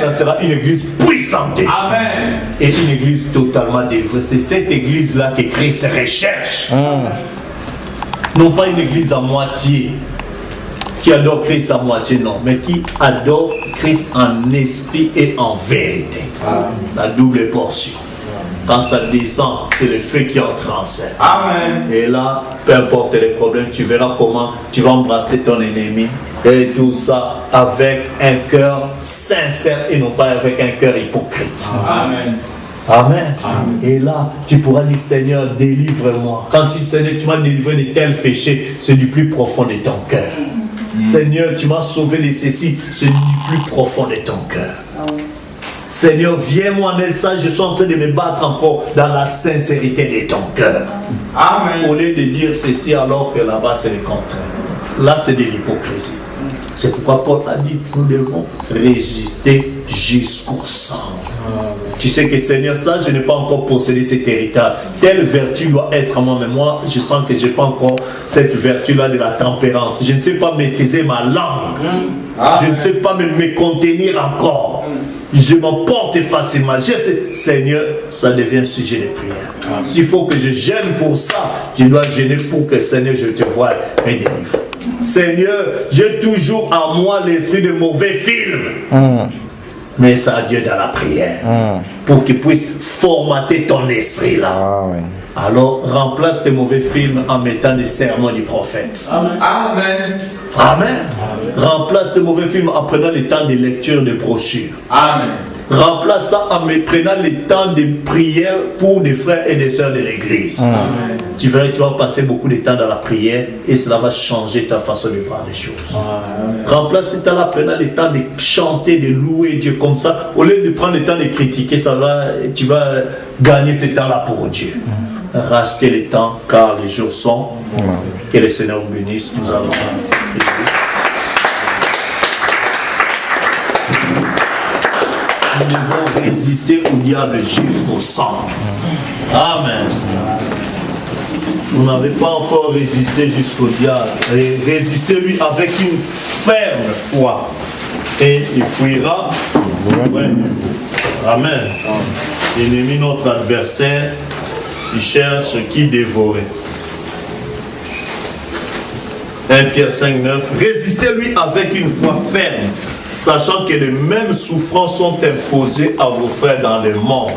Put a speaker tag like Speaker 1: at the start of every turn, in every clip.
Speaker 1: Ça sera une église puissante. Amen. Et une église totalement dévouée. C'est cette église-là que Christ recherche. Non pas une église à moitié, qui adore Christ à moitié, non, mais qui adore Christ en esprit et en vérité. La double portion. Quand ça descend, c'est le feu qui entre en scène. Amen. Et là, peu importe les problèmes, tu verras comment tu vas embrasser ton ennemi. Et tout ça avec un cœur sincère et non pas avec un cœur hypocrite. Amen. Amen. Amen. Et là, tu pourras dire, Seigneur, délivre-moi. Quand tu, Seigneur, tu m'as délivré de tel péché, c'est du plus profond de ton cœur. Seigneur, tu m'as sauvé de ceci, c'est du plus profond de ton cœur. Seigneur, viens-moi en aide, ça, je suis en train de me battre encore dans la sincérité de ton cœur. Amen. Au lieu de dire ceci alors que là-bas c'est le contraire. Là c'est de l'hypocrisie. C'est pourquoi Paul a dit, nous devons résister jusqu'au sang. Tu sais que Seigneur, ça je n'ai pas encore possédé cet héritage. Telle vertu doit être en moi, mais moi je sens que je n'ai pas encore cette vertu-là de la tempérance. Je ne sais pas maîtriser ma langue. Je ne sais pas me contenir encore. Je m'emporte facilement. Je sais, Seigneur, ça devient sujet de prière. S'il faut que je gêne pour ça, je dois gêner pour que, Seigneur, je te voie et délivre. Seigneur, j'ai toujours en moi l'esprit de mauvais films. Mais ça a Dieu dans la prière. Pour qu'il puisse formater ton esprit là. Alors, remplace tes mauvais films en mettant des sermons du prophète. Amen. Amen. Amen. Remplace ces mauvais films en prenant le temps de lecture de brochures. Amen. Remplace ça en me prenant le temps de prière pour des frères et des sœurs de l'église. Amen. Tu verras que tu vas passer beaucoup de temps dans la prière et cela va changer ta façon de voir les choses. Amen. Remplace ce temps-là en prenant le temps de chanter, de louer Dieu comme ça. Au lieu de prendre le temps de critiquer, tu vas gagner ce temps-là pour Dieu. Racheter le temps car les jours sont. Que le Seigneur vous bénisse. Nous allons. Nous devons résister au diable jusqu'au sang. Amen. Vous n'avez pas encore résisté jusqu'au diable. Résistez-lui avec une ferme foi. Et il fuira loin de vous. Amen. L'ennemi, notre adversaire, il cherche qui dévorer. 1 Pierre 5, 9. Résistez-lui avec une foi ferme, sachant que les mêmes souffrances sont imposées à vos frères dans le monde.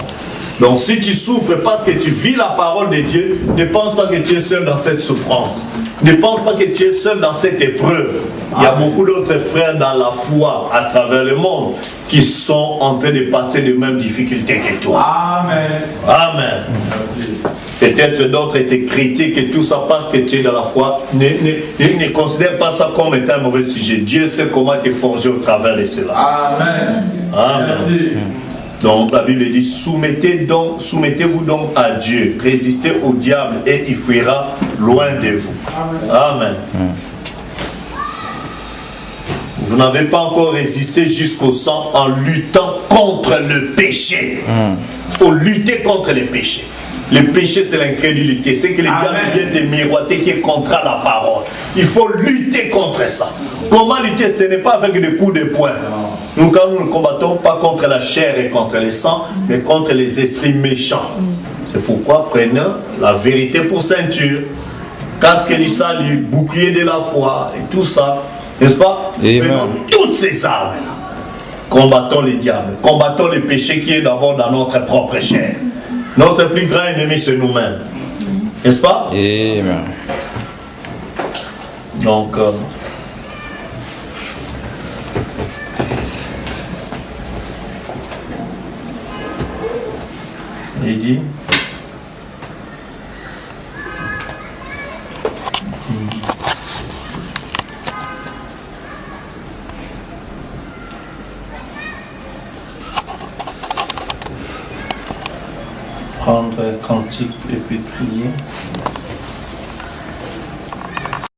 Speaker 1: Donc si tu souffres parce que tu vis la parole de Dieu, ne pense pas que tu es seul dans cette souffrance. Ne pense pas que tu es seul dans cette épreuve. Il y a beaucoup d'autres frères dans la foi à travers le monde qui sont en train de passer les mêmes difficultés que toi. Amen. Amen. Merci. Peut-être d'autres te critiquent et tout ça parce que tu es dans la foi. Ne considère pas ça comme étant un mauvais sujet. Dieu sait comment te forger au travers de cela. Amen. Amen. Merci. Donc la Bible dit, soumettez-vous donc à Dieu, résistez au diable et il fuira loin de vous. Amen. Vous n'avez pas encore résisté jusqu'au sang en luttant contre le péché. Il faut lutter contre les péchés. Le péché, c'est l'incrédulité. C'est que les diables viennent de miroiter qui est contre la parole. Il faut lutter contre ça. Comment lutter? Ce n'est pas avec des coups de poing. Nous, quand nous ne combattons pas contre la chair et contre le sang, mais contre les esprits méchants. C'est pourquoi prenez la vérité pour ceinture, casque du salut, bouclier de la foi et tout ça. N'est-ce pas? Prenons toutes ces armes-là. Combattons les diables. Combattons le péché qui est d'abord dans notre propre chair. Notre plus grand ennemi, c'est nous-mêmes. N'est-ce pas? Amen. Donc, il dit, prendre un cantique et puis prier.